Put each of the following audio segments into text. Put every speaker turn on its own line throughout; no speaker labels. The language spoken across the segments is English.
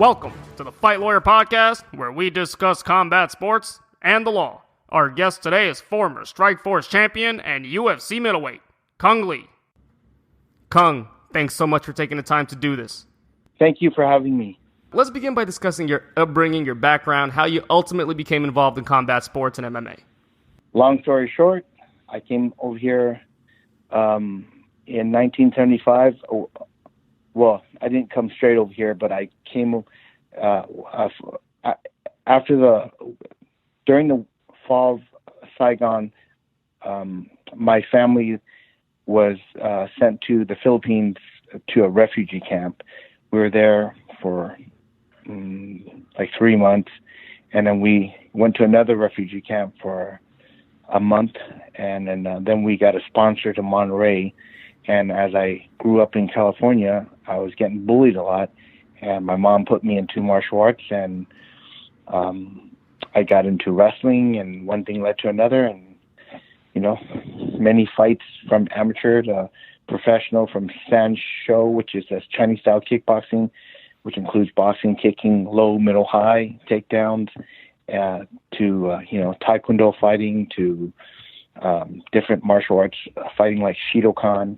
Welcome to the Fight Lawyer Podcast, where we discuss combat sports and the law. Our guest today is former Strikeforce champion and UFC middleweight, Cung Le. Cung, thanks so much for taking the time to do this.
Thank you for having me.
Let's begin by discussing your upbringing, your background, how you ultimately became involved in combat sports and MMA.
Long story short, I came over here in 1975. Well, I didn't come straight over here, but I came during the fall of Saigon. My family was sent to the Philippines to a refugee camp. We were there for like 3 months, and then we went to another refugee camp for a month, and then we got a sponsor to Monterey. And as I grew up in California, I was getting bullied a lot, and my mom put me into martial arts, and I got into wrestling, and one thing led to another, and many fights from amateur to professional, from Sanshou, which is a Chinese style kickboxing, which includes boxing, kicking, low, middle, high takedowns, to taekwondo fighting, to different martial arts fighting like Shidokan,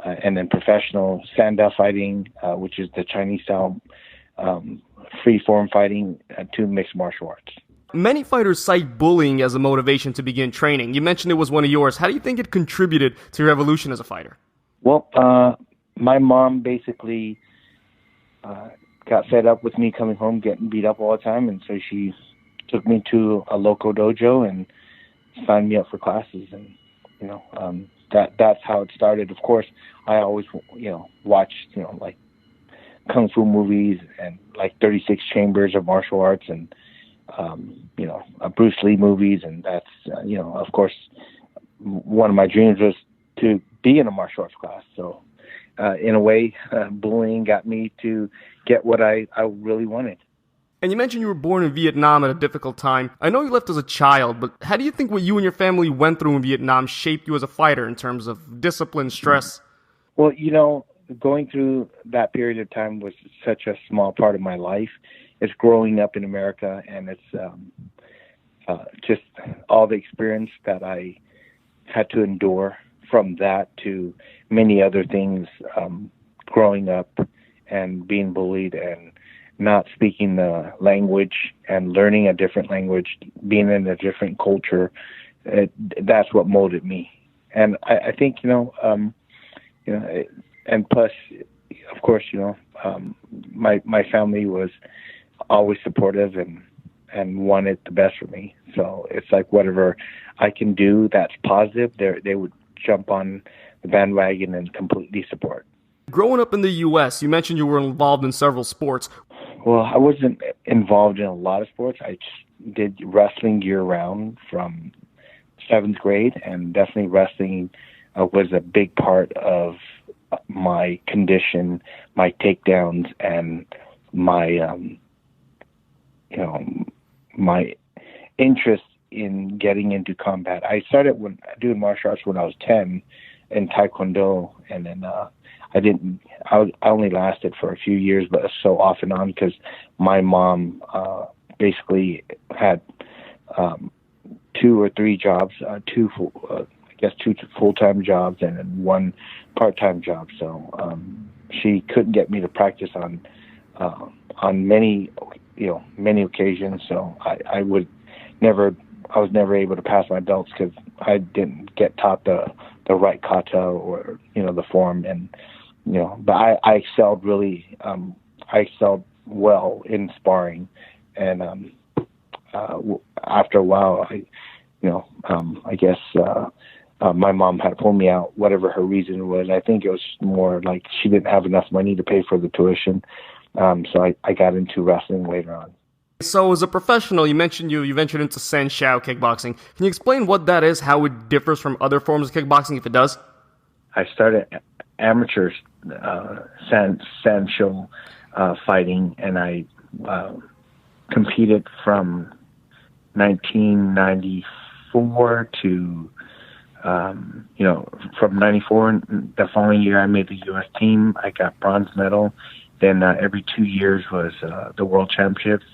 and then professional Sanda fighting, which is the Chinese style free form fighting, to mixed martial arts.
Many fighters cite bullying as a motivation to begin training. You mentioned it was one of yours. How do you think it contributed to your evolution as a fighter?
Well, my mom basically got fed up with me coming home getting beat up all the time, and so she took me to a local dojo and signed me up for classes, and that's how it started. Of course, I always watched like kung fu movies and like 36 Chambers of Martial Arts, and Bruce Lee movies, and that's of course one of my dreams was to be in a martial arts class. So in a way, bullying got me to get what I really wanted.
And you mentioned you were born in Vietnam at a difficult time. I know you left as a child, but how do you think what you and your family went through in Vietnam shaped you as a fighter in terms of discipline, stress?
Well, going through that period of time was such a small part of my life. It's growing up in America, and it's just all the experience that I had to endure from that to many other things, growing up and being bullied and not speaking the language and learning a different language, being in a different culture. That's what molded me. And I think, and plus, of course, my family was always supportive and wanted the best for me. So it's like whatever I can do that's positive, they would jump on the bandwagon and completely support.
Growing up in the U.S., you mentioned you were involved in several sports.
Well, I wasn't involved in a lot of sports. I just did wrestling year-round from 7th grade, and definitely wrestling was a big part of my condition, my takedowns, and my my interest in getting into combat. I started doing martial arts when I was 10 in Taekwondo, and then I only lasted for a few years, but so off and on because my mom basically had 2 or 3 jobs, two full-time jobs and then 1 part-time job. So she couldn't get me to practice on many occasions. So I was never able to pass my belts because I didn't get taught the right kata or the form, and but I excelled really. I excelled well in sparring, and after a while, I guess my mom had to pull me out, whatever her reason was. I think it was more like she didn't have enough money to pay for the tuition, so I got into wrestling later on.
So as a professional, you mentioned you ventured into Sanshou kickboxing. Can you explain what that is, how it differs from other forms of kickboxing, if it does?
I started amateur Sanshou fighting, and I competed from 1994 to, from 94, the following year I made the U.S. team. I got bronze medal. Then every 2 years was the World Championships.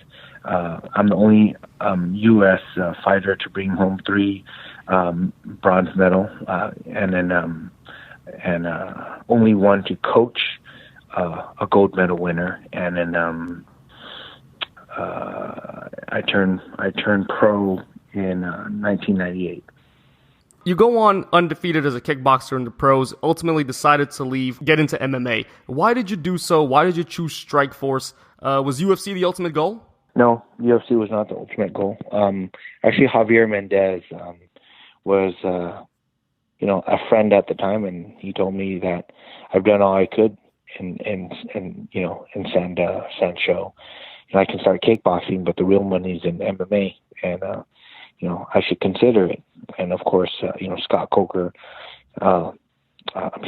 I'm the only U.S. Fighter to bring home 3 bronze medal, and then only one to coach a gold medal winner. And then I turned pro in 1998.
You go on undefeated as a kickboxer in the pros, ultimately decided to leave, get into MMA. Why did you do so? Why did you choose Strikeforce? Was UFC the ultimate goal?
No, UFC was not the ultimate goal. Actually, Javier Mendez was, a friend at the time, and he told me that I've done all I could in San Show. And I can start kickboxing, but the real money's in MMA, and I should consider it. And of course, Scott Coker, I'm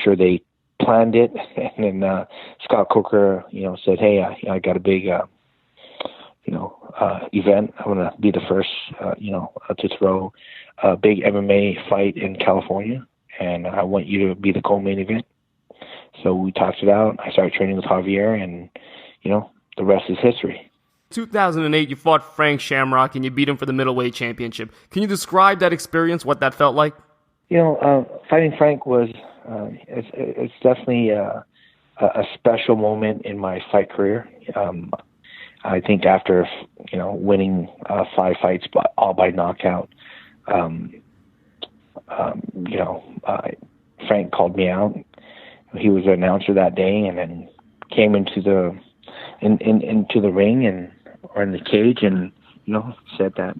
sure they planned it, and then Scott Coker, said, "Hey, I got a big, event. I'm gonna be the first, to throw a big MMA fight in California, and I want you to be the co-main event." So we talked it out. I started training with Javier, and the rest is history.
2008, you fought Frank Shamrock and you beat him for the middleweight championship. Can you describe that experience, what that felt like?
Fighting Frank was it's definitely a special moment in my fight career. I think after winning 5 fights all by knockout, Frank called me out. He was the announcer that day, and then came into the ring or in the cage, and said that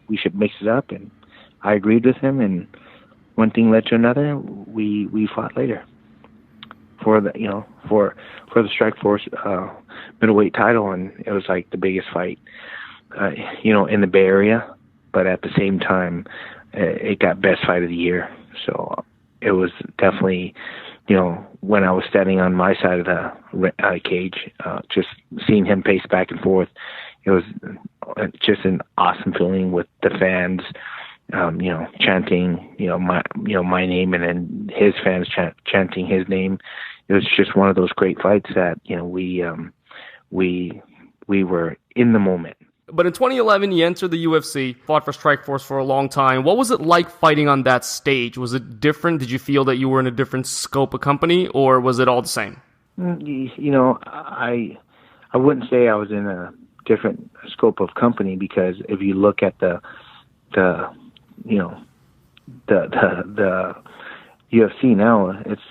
we should mix it up, and I agreed with him, and one thing led to another. We fought later for the for the Strikeforce middleweight title, and it was like the biggest fight in the Bay Area, but at the same time it got best fight of the year. So it was definitely when I was standing on my side of the cage, just seeing him pace back and forth, it was just an awesome feeling with the fans, chanting, my name, and then his fans chanting his name. It was just one of those great fights that we were in the moment.
But in 2011, you entered the UFC, fought for Strikeforce for a long time. What was it like fighting on that stage? Was it different? Did you feel that you were in a different scope of company, or was it all the same?
I wouldn't say I was in a different scope of company, because if you look at the UFC now, it's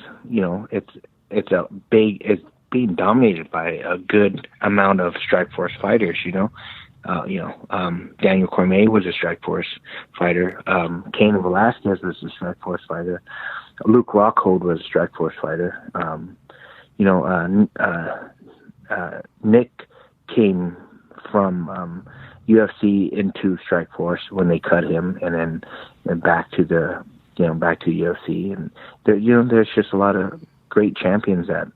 being dominated by a good amount of Strikeforce fighters. Daniel Cormier was a Strikeforce fighter. Cain Velasquez was a Strikeforce fighter. Luke Rockhold was a Strikeforce fighter. Nick came from UFC into Strikeforce when they cut him, and then back to the UFC. And there's just a lot of great champions that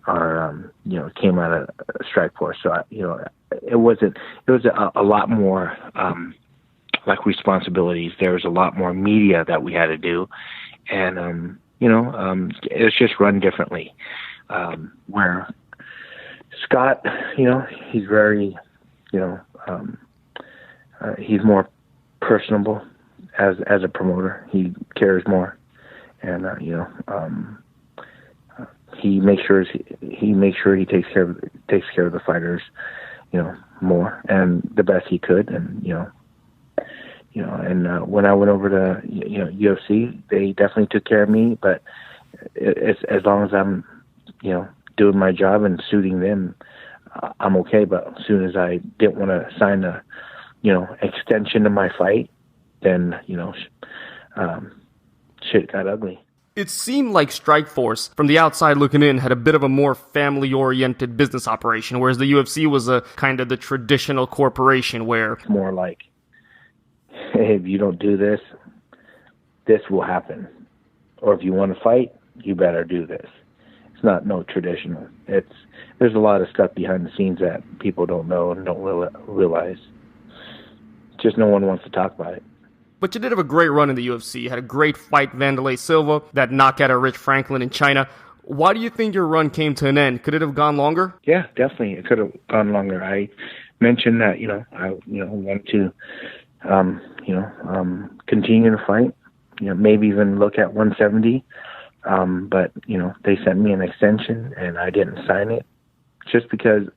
are came out of Strikeforce. So it was a lot more like responsibilities. There was a lot more media that we had to do, and it was just run differently. Where Scott, he's very, he's more personable as a promoter. He cares more, and he makes sure he takes care of the fighters, more and the best he could. And when I went over to UFC, they definitely took care of me. But it's, as long as I'm doing my job and suiting them, I'm okay. But as soon as I didn't want to sign a extension to my fight, then shit got ugly.
It seemed like Strikeforce, from the outside looking in, had a bit of a more family-oriented business operation, whereas the UFC was a kind of the traditional corporation where...
It's more like, hey, if you don't do this, this will happen. Or if you want to fight, you better do this. It's not no traditional. There's a lot of stuff behind the scenes that people don't know and don't realize. Just no one wants to talk about it.
But you did have a great run in the UFC. You had a great fight, Wanderlei Silva, that knockout of Rich Franklin in China. Why do you think your run came to an end? Could it have gone longer?
Yeah, definitely. It could have gone longer. I mentioned that, I want to, continue to fight, maybe even look at 170. But, they sent me an extension and I didn't sign it just because,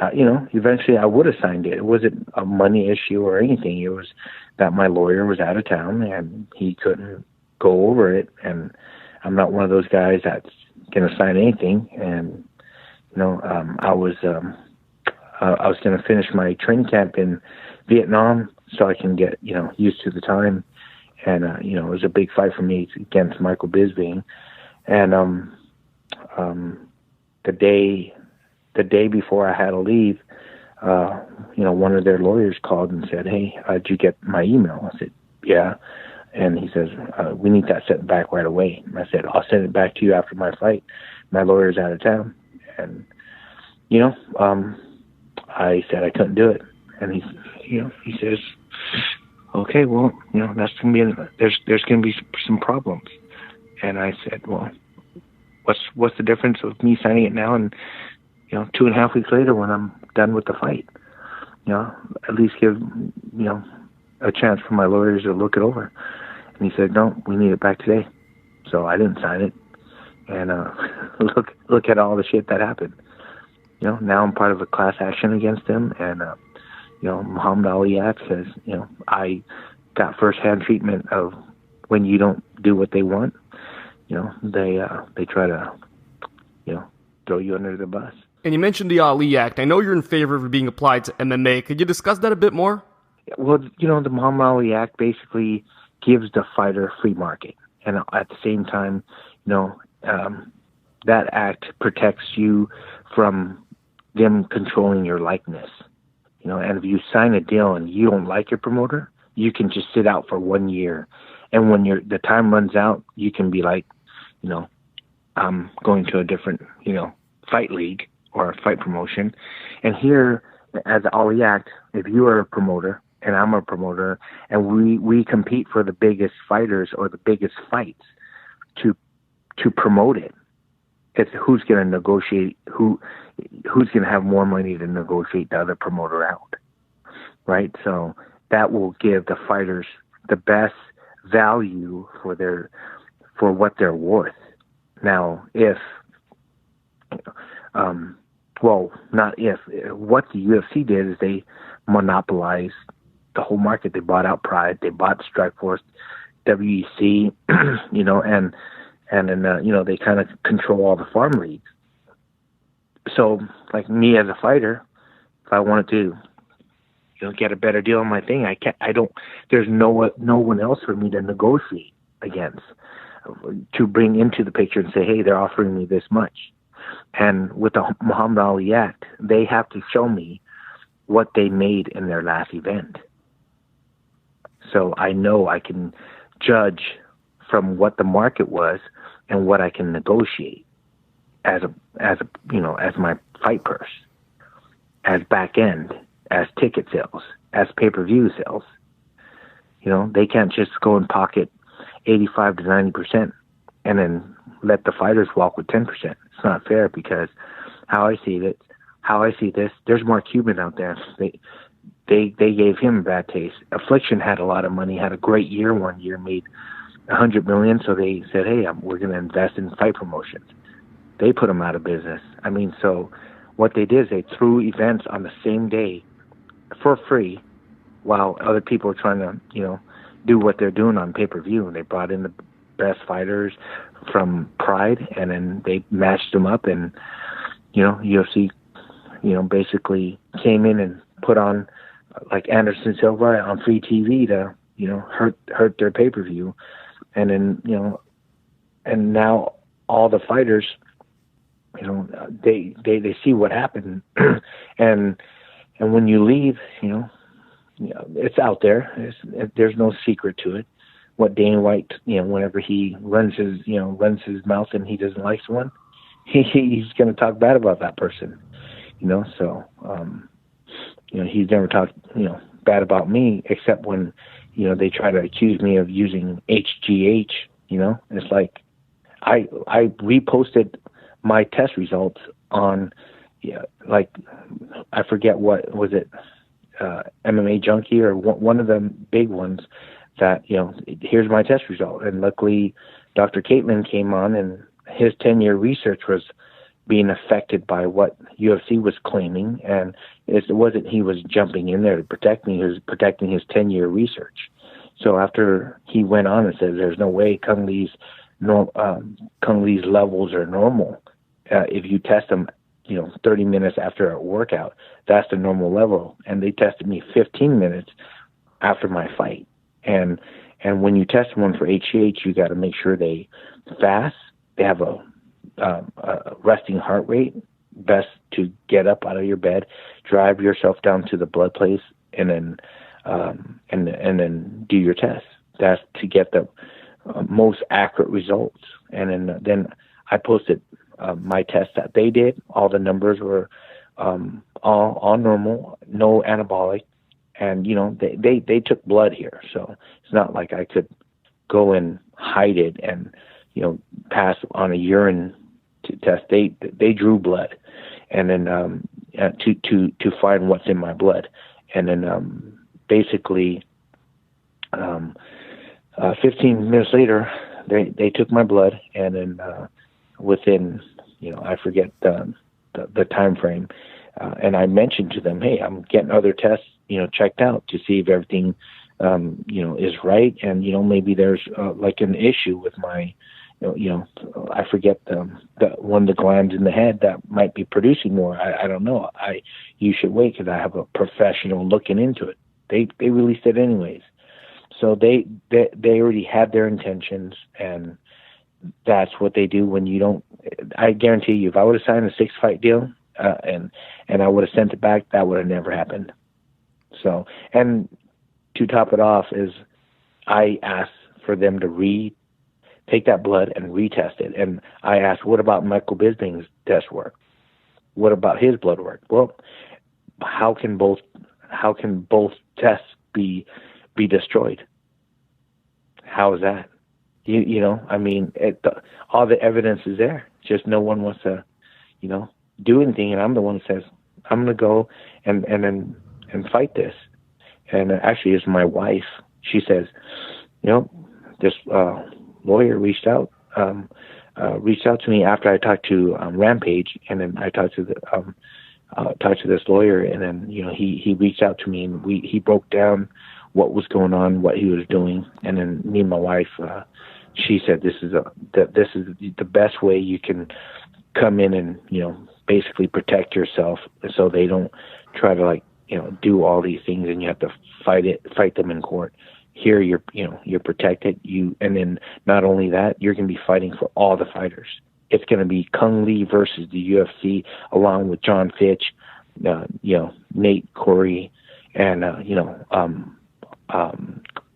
eventually I would have signed it. It wasn't a money issue or anything. It was that my lawyer was out of town and he couldn't go over it. And I'm not one of those guys that's going to sign anything. And, I was going to finish my training camp in Vietnam so I can get, used to the time. And, it was a big fight for me against Michael Bisping. And the day before I had to leave, one of their lawyers called and said, "Hey, did you get my email?" I said, "Yeah." And he says, "We need that sent back right away." And I said, "I'll send it back to you after my fight. My lawyer's out of town." And, I said I couldn't do it. And he says, "Okay, well, that's going to be, there's going to be some problems." And I said, "Well, what's the difference of me signing it now and, 2.5 weeks later when I'm done with the fight? At least give, a chance for my lawyers to look it over." And he said, "No, we need it back today." So I didn't sign it. And look at all the shit that happened. Now I'm part of a class action against him. And, Muhammad Ali Act says, I got firsthand treatment of when you don't do what they want, they try to, throw you under the bus.
And you mentioned the Ali Act. I know you're in favor of it being applied to MMA. Could you discuss that a bit more?
Well, the Muhammad Ali Act basically gives the fighter free market. And at the same time, that act protects you from them controlling your likeness. And if you sign a deal and you don't like your promoter, you can just sit out for 1 year. And when the time runs out, you can be like, I'm going to a different, fight league or a fight promotion. And here, as the Ali Act, if you are a promoter and I'm a promoter and we compete for the biggest fighters or the biggest fights to promote it, it's who's going to negotiate, who's going to have more money to negotiate the other promoter out, right? So that will give the fighters the best value for what they're worth. Now, what the UFC did is they monopolized the whole market. They bought out Pride, they bought Strikeforce, WEC, and then they kind of control all the farm leagues. So, like me as a fighter, if I wanted to, get a better deal on my thing, there's no one else for me to negotiate against, to bring into the picture and say, hey, they're offering me this much. And with the Muhammad Ali Act, they have to show me what they made in their last event. So I know I can judge from what the market was and what I can negotiate as my fight purse, as back end, as ticket sales, as pay-per-view sales. They can't just go and pocket 85 to 90% and then let the fighters walk with 10%. It's not fair, because how I see this, there's Mark Cuban out there. They gave him a bad taste. Affliction had a lot of money, had a great year one year, made $100 million. So they said, hey, we're going to invest in fight promotions. They put them out of business. So what they did is they threw events on the same day for free, while other people are trying to, do what they're doing on pay-per-view. And they brought in the best fighters from Pride, and then they matched them up, and, UFC, basically came in and put on, like, Anderson Silva on free TV to, hurt their pay-per-view. And then, and now all the fighters, they see what happened. and when you leave, it's out there. There's no secret to it. What Dana White, whenever he runs his mouth and he doesn't like someone, he's going to talk bad about that person. So, he's never talked, bad about me, except when, they try to accuse me of using HGH. It's like, I reposted my test results on, like, I forget what was it, MMA Junkie or one of the big ones that, here's my test result. And luckily Dr. Caitlin came on, and his 10-year research was being affected by what UFC was claiming. And it wasn't he was jumping in there to protect me, he was protecting his 10-year research. So after he went on and said, there's no way Kung Lee's levels are normal. If you test them, 30 minutes after a workout, that's the normal level. And they tested me 15 minutes after my fight. And when you test someone for HGH, you got to make sure they fast. They have a resting heart rate. Best to get up out of your bed, drive yourself down to the blood place, and then do your test. That's to get the most accurate results. And then I posted my test that they did. All the numbers were all normal, no anabolic, and they took blood here, so it's not like I could go and hide it and pass on a urine test. They drew blood, and then to find what's in my blood, and then basically 15 minutes later they took my blood, and then within I forget the time frame, and I mentioned to them, hey, I'm getting other tests checked out to see if everything is right, and maybe there's like an issue with my I forget the one of the glands in the head that might be producing more. I don't know. You should wait because I have a professional looking into it. They released it anyways, so they already had their intentions, and that's what they do when you don't. I guarantee you, if I would have signed a 6-fight deal and I would have sent it back, that would have never happened. So, and to top it off is I asked for them to take that blood and retest it. And I asked, what about Michael Bisping's test work? What about his blood work? Well, how can both tests be destroyed? How is that? I mean, all the evidence is there. Just no one wants to, do anything. And I'm the one that says, I'm going to go and fight this. And actually, it's my wife. She says, this lawyer reached out to me after I talked to Rampage, and then I talked to this lawyer, and then he reached out to me, and he broke down what was going on, what he was doing, and then me and my wife, she said this is the best way you can come in and basically protect yourself, so they don't try to do all these things and you have to fight them in court. Here you're protected. And then not only that, you're going to be fighting for all the fighters. It's going to be Kung Lee versus the UFC, along with John Fitch, Nate Corey, and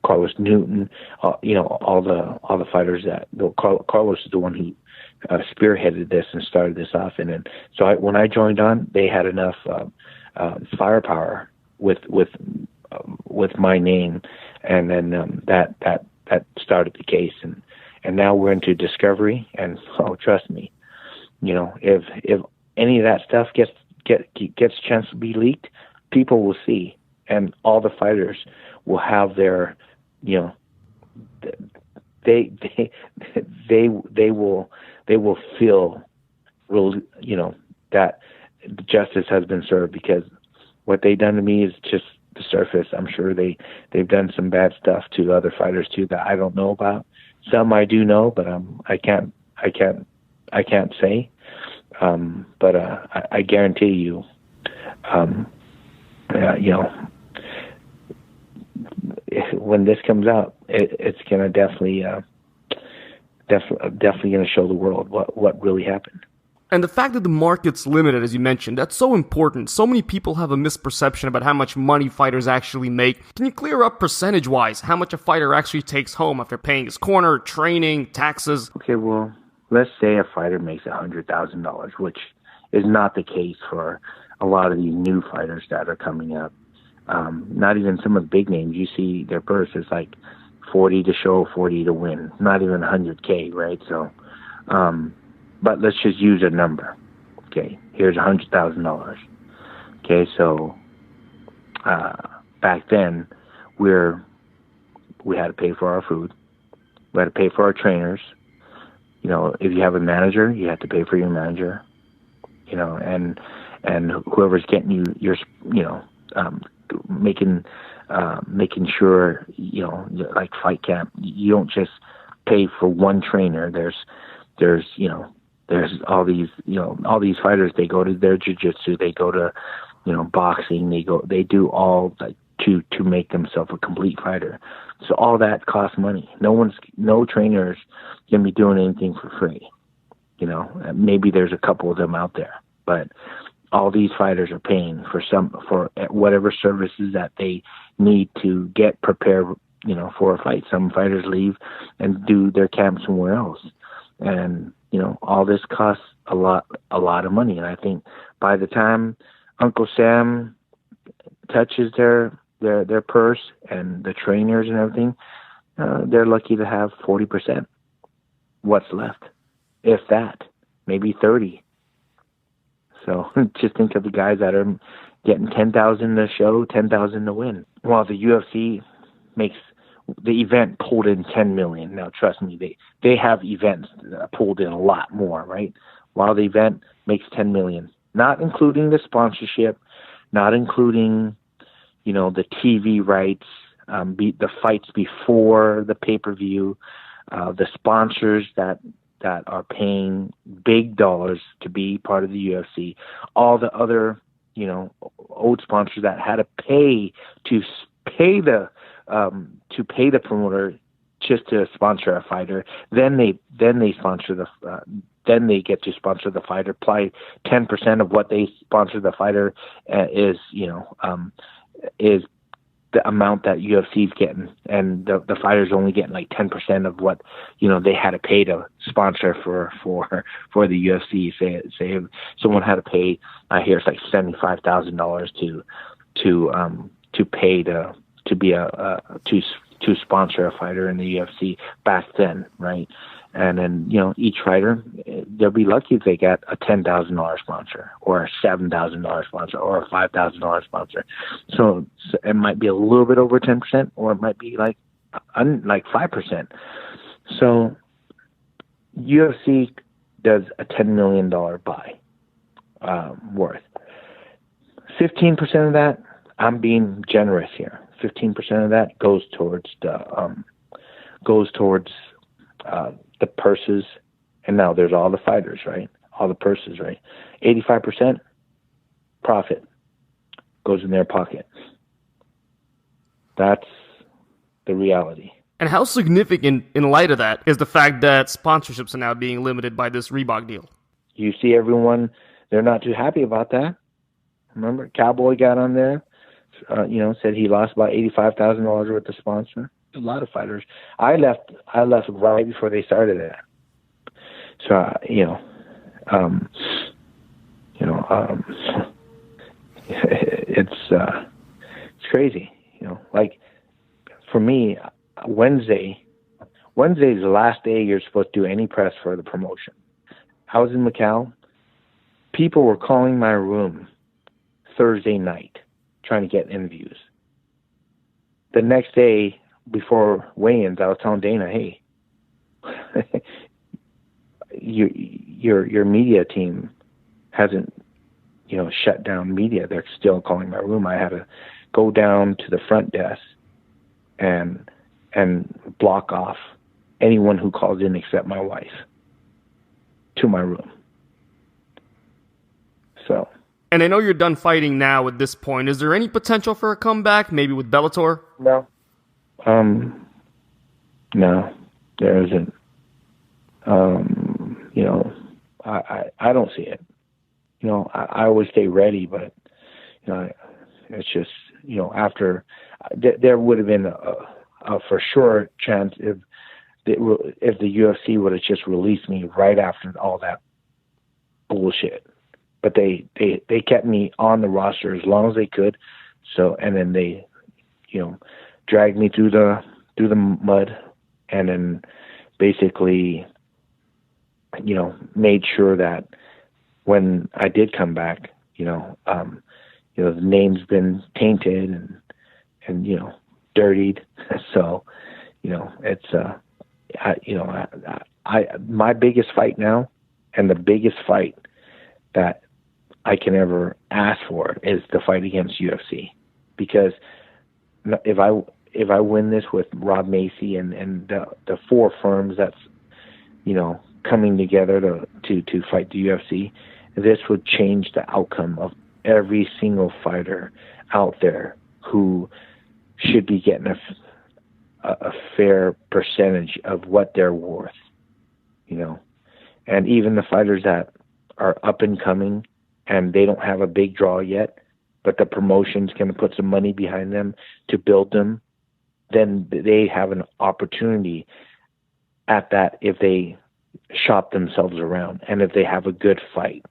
Carlos Newton. All the fighters that Carlos is the one who spearheaded this and started this off. And then when I joined on, they had enough firepower with my name, and then that started the case, and now we're into discovery, and trust me, if any of that stuff gets a chance to be leaked, people will see, and all the fighters will have their they will feel real, that justice has been served, because what they done to me is just the surface. I'm sure they've done some bad stuff to other fighters too that I don't know about. Some I do know, but I can't say. But I guarantee you, when this comes out, it's gonna definitely gonna show the world what really happened.
And the fact that the market's limited, as you mentioned, that's so important. So many people have a misperception about how much money fighters actually make. Can you clear up percentage-wise how much a fighter actually takes home after paying his corner, training, taxes?
Okay, well, let's say a fighter makes $100,000, which is not the case for a lot of these new fighters that are coming up. Not even some of the big names. You see their purse is like 40 to show, 40 to win. Not even 100K, right? So But let's just use a number. Okay, here's $100,000. Okay, so back then we had to pay for our food. We had to pay for our trainers. You know, if you have a manager, you have to pay for your manager. You know, and whoever's getting you, making sure, you know, like fight camp, you don't just pay for one trainer. There's all these fighters, they go to their jiu-jitsu, they go to, you know, boxing, they do all like to make themselves a complete fighter. So all that costs money. No trainers can be doing anything for free. You know, maybe there's a couple of them out there, but all these fighters are paying for whatever services that they need to get prepared, you know, for a fight. Some fighters leave and do their camp somewhere else. And, you know, all this costs a lot of money. And I think by the time Uncle Sam touches their purse and the trainers and everything, they're lucky to have 40%. What's left? If that, maybe 30. So just think of the guys that are getting 10,000 to show, 10,000 to win. While the UFC makes the event pulled in 10 million. Now, trust me, they have events that pulled in a lot more, right? While the event makes 10 million, not including the sponsorship, not including, you know, the TV rights, the fights before the pay-per-view, the sponsors that are paying big dollars to be part of the UFC, all the other, you know, old sponsors that had to pay the promoter just to sponsor a fighter. Then they sponsor then they get to sponsor the fighter. Apply 10% of what they sponsor the fighter is the amount that UFC's getting, and the fighter's only getting like 10% of what, you know, they had to pay to sponsor for the UFC. Say if someone had to pay, I hear it's like $75,000 to pay to be to sponsor a fighter in the UFC back then, right? And then, you know, each fighter, they'll be lucky if they get a $10,000 sponsor or a $7,000 sponsor or a $5,000 sponsor. So it might be a little bit over 10%, or it might be like 5%. So UFC does a $10 million buy worth. 15% of that, I'm being generous here. 15% of that goes towards the purses, and now there's all the fighters, right? All the purses, right? 85% profit goes in their pocket. That's the reality.
And how significant in light of that is the fact that sponsorships are now being limited by this Reebok deal?
You see everyone, they're not too happy about that. Remember, Cowboy got on there, you know, said he lost about $85,000 with the sponsor. A lot of fighters. I left right before they started it. So it's crazy. You know, like for me, Wednesday is the last day you're supposed to do any press for the promotion. I was in Macau. People were calling my room Thursday night trying to get interviews. The next day, before weigh-ins, I was telling Dana, hey, your media team hasn't, you know, shut down media. They're still calling my room. I had to go down to the front desk and block off anyone who calls in except my wife to my room. So.
And I know you're done fighting now at this point. Is there any potential for a comeback, maybe with Bellator?
No. No, there isn't. You know, I don't see it. You know, I always stay ready, but, you know, it's just, you know, after there would have been a for sure chance if the UFC would have just released me right after all that bullshit. But they kept me on the roster as long as they could. So, and then they, you know, dragged me through the mud, and then basically made sure that when I did come back, the name's been tainted and dirtied. So, it's my biggest fight now, and the biggest fight that I can ever ask for is the fight against UFC, because if I win this with Rob Macy and the four firms that's coming together to fight the UFC, this would change the outcome of every single fighter out there who should be getting a fair percentage of what they're worth, and even the fighters that are up and coming and they don't have a big draw yet, but the promotion's going to put some money behind them to build them, then they have an opportunity at that if they shop themselves around. And if they have a good fight,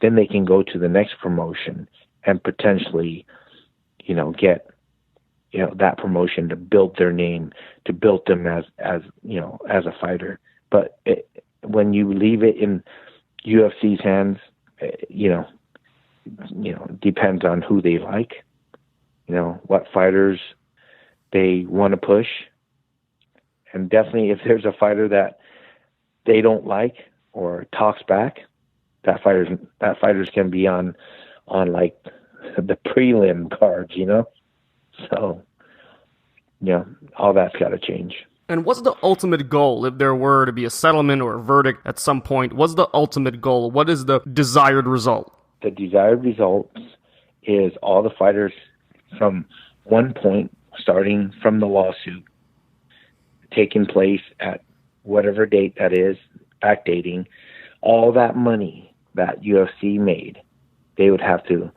then they can go to the next promotion and potentially, get, that promotion to build their name, to build them as a fighter. But when you leave it in UFC's hands, depends on who they like, what fighters they want to push. And definitely if there's a fighter that they don't like or talks back, that fighters can be on like the prelim cards, So, all that's got to change.
And what's the ultimate goal if there were to be a settlement or a verdict at some point? What's the ultimate goal? What is the desired result?
The desired result is all the fighters from one point, starting from the lawsuit, taking place at whatever date that is, backdating, all that money that UFC made, they would have to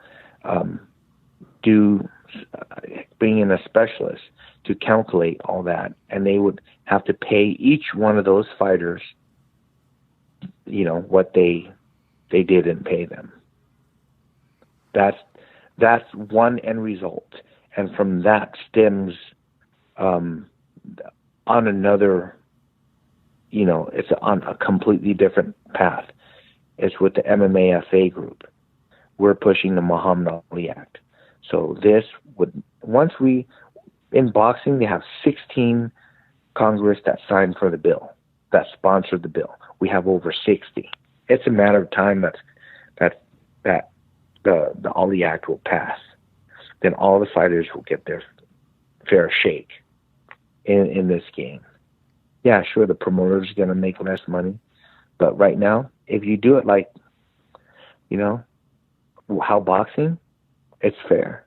bring in a specialist to calculate all that, and they would have to pay each one of those fighters, what they didn't pay them. That's one end result, and from that stems on another. It's on a completely different path. It's with the MMAFA group. We're pushing the Muhammad Ali Act. So this would, in boxing, they have 16 Congress that signed for the bill, that sponsored the bill. We have over 60. It's a matter of time that the Ali Act will pass. Then all the fighters will get their fair shake in this game. Yeah, sure, the promoter's going to make less money. But right now, if you do it like, how boxing, it's fair.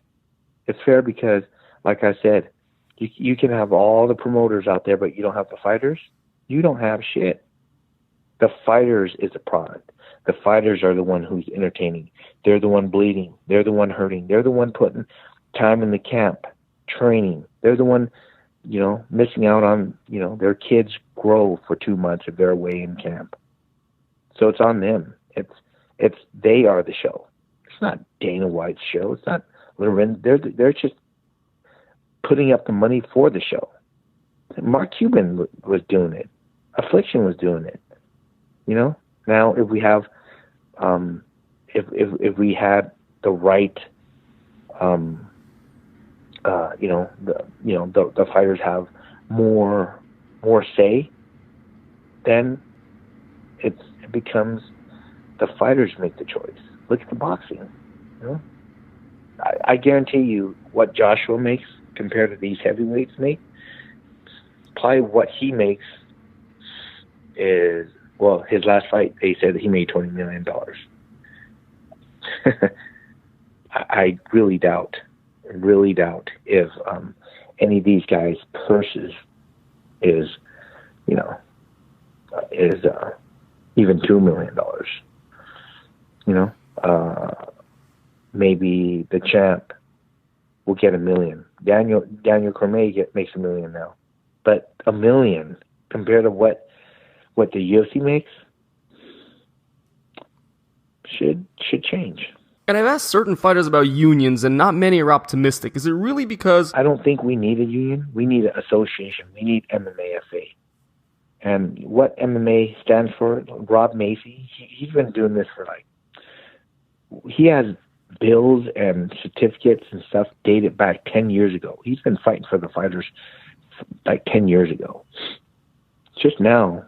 It's fair because, like I said, you can have all the promoters out there, but you don't have the fighters. You don't have shit. The fighters is a product. The fighters are the one who's entertaining. They're the one bleeding. They're the one hurting. They're the one putting time in the camp, training. They're the one, missing out on, their kids grow for 2 months if they're away in camp. So it's on them. They are the show. It's not Dana White's show. It's not Loren. They're just putting up the money for the show. Mark Cuban was doing it. Affliction was doing it. Now if we have, if we had the right, the fighters have more say, then it becomes the fighters make the choice. Look at the boxing. I guarantee you what Joshua makes compared to these heavyweights make, probably what he makes is, well, his last fight, they said that he made $20 million. I really doubt if any of these guys' purses is even $2 million. Maybe the champ will get $1 million. Daniel Cormier makes $1 million now, but $1 million compared to what the UFC makes should change.
And I've asked certain fighters about unions, and not many are optimistic. Is it really because...
I don't think we need a union. We need an association. We need MMAFA. And what MMA stands for, Rob Macy, he's been doing this for he has bills and certificates and stuff dated back 10 years ago. He's been fighting for the fighters 10 years ago. Just now,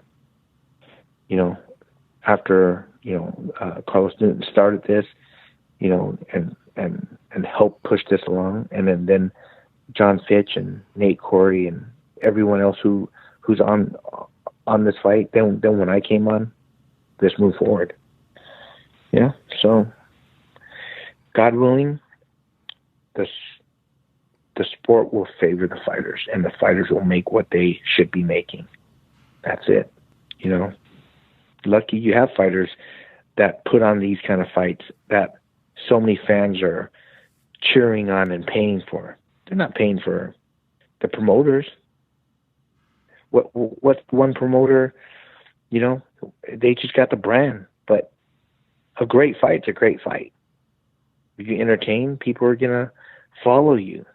after, Carlos Newton started this, and helped push this along. And then John Fitch and Nate Corey and everyone else who's on this fight. Then when I came on, this moved forward. Yeah. So God willing, the sport will favor the fighters, and the fighters will make what they should be making. That's it. Lucky you have fighters that put on these kind of fights that so many fans are cheering on and paying for. They're not paying for the promoters. What's one promoter? They just got the brand, but a great fight's a great fight. If you entertain, people are gonna follow you.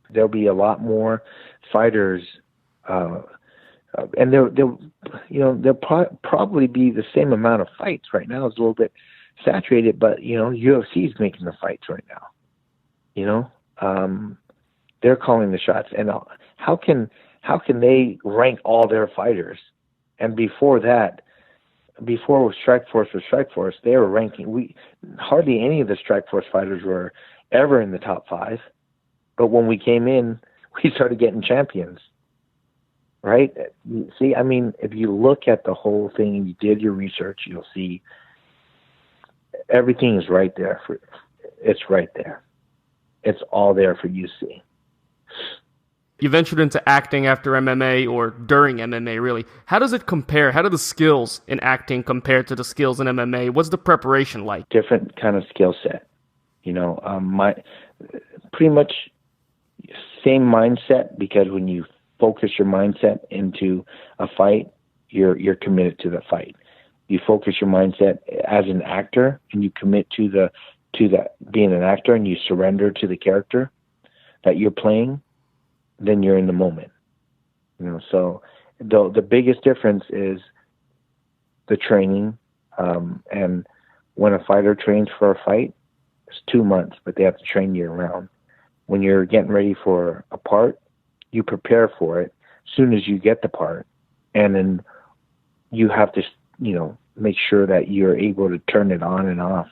There'll be a lot more fighters, and there'll probably be the same amount of fights. Right now it's a little bit saturated, but UFC is making the fights right now. They're calling the shots, and how can they rank all their fighters? And before Strikeforce was Strikeforce, they were ranking. Hardly any of the Strikeforce fighters were ever in the top 5, but when we came in, we started getting champions. Right? See, if you look at the whole thing and you did your research, you'll see everything is right there. It's right there. It's all there for you to see.
You ventured into acting after MMA, or during MMA, really. How does it compare? How do the skills in acting compare to the skills in MMA? What's the preparation like?
Different kind of skill set. My pretty much same mindset, because when you focus your mindset into a fight, you're committed to the fight. You focus your mindset as an actor, and you commit to that being an actor, and you surrender to the character that you're playing, then you're in the moment. So the biggest difference is the training. And when a fighter trains for a fight, it's 2 months, but they have to train year round. When you're getting ready for a part, you prepare for it as soon as you get the part, and then you have to, make sure that you're able to turn it on and off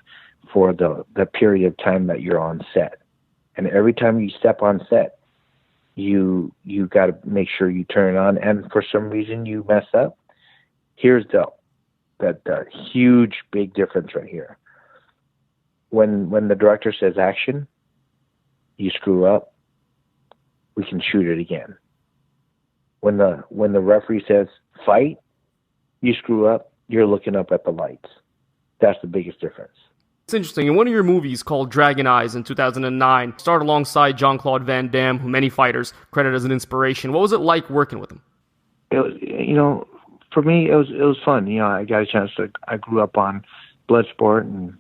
for the period of time that you're on set. And every time you step on set, you got to make sure you turn it on. And for some reason you mess up. Here's the huge big difference right here. When the director says action, you screw up, we can shoot it again. When the referee says fight, you screw up, you're looking up at the lights. That's the biggest difference.
It's interesting. In one of your movies called Dragon Eyes in 2009, starred alongside Jean-Claude Van Damme, who many fighters credit as an inspiration. What was it like working with him?
It was, for me, it was fun. I got a chance to. I grew up on Bloodsport and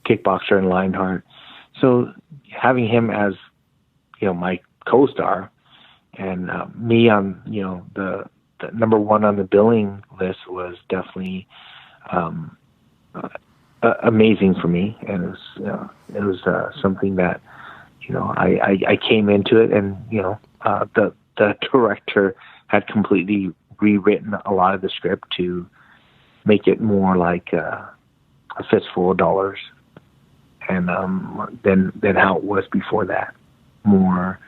Kickboxer and Lionheart. So having him as my co-star, and me on the number one on the billing list was definitely amazing for me, and it was something that I came into it, and the director had completely rewritten a lot of the script to make it more like a fistful of dollars, and than how it was before that, more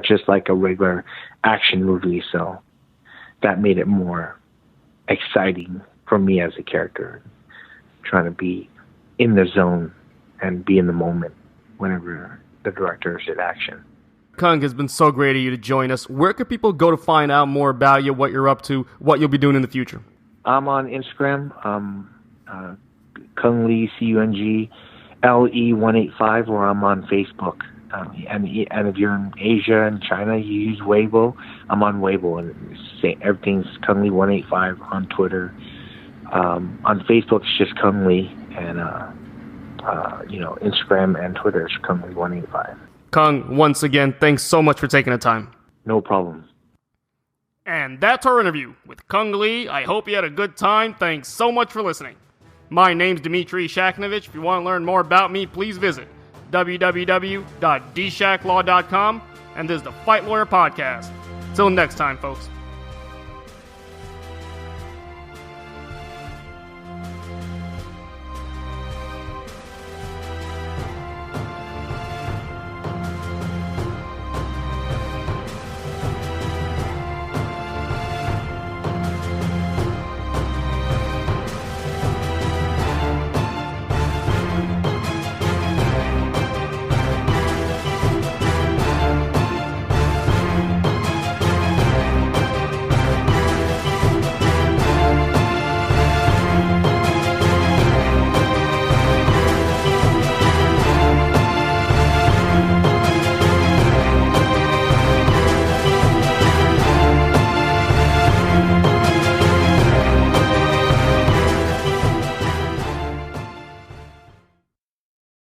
just like a regular action movie. So that made it more exciting for me as a character, trying to be in the zone and be in the moment whenever the director said action.
Cung, has been so great of you to join us. Where can people go to find out more about you, what you're up to, what you'll be doing in the future?
I'm on Instagram, Cung Lee, CUNGLE185, or I'm on Facebook. And if you're in Asia and China, you use Weibo. I'm on Weibo, and everything's Cung Lee185 on Twitter. On Facebook, it's just Cung Lee, and Instagram and Twitter is Cung Lee185.
Cung, once again, thanks so much for taking the time.
No problem.
And that's our interview with Cung Lee. I hope you had a good time. Thanks so much for listening. My name's Dmitriy Shakhnevich. If you want to learn more about me, please visit www.dshaklaw.com. And this is the Fight Lawyer Podcast. Till next time, folks.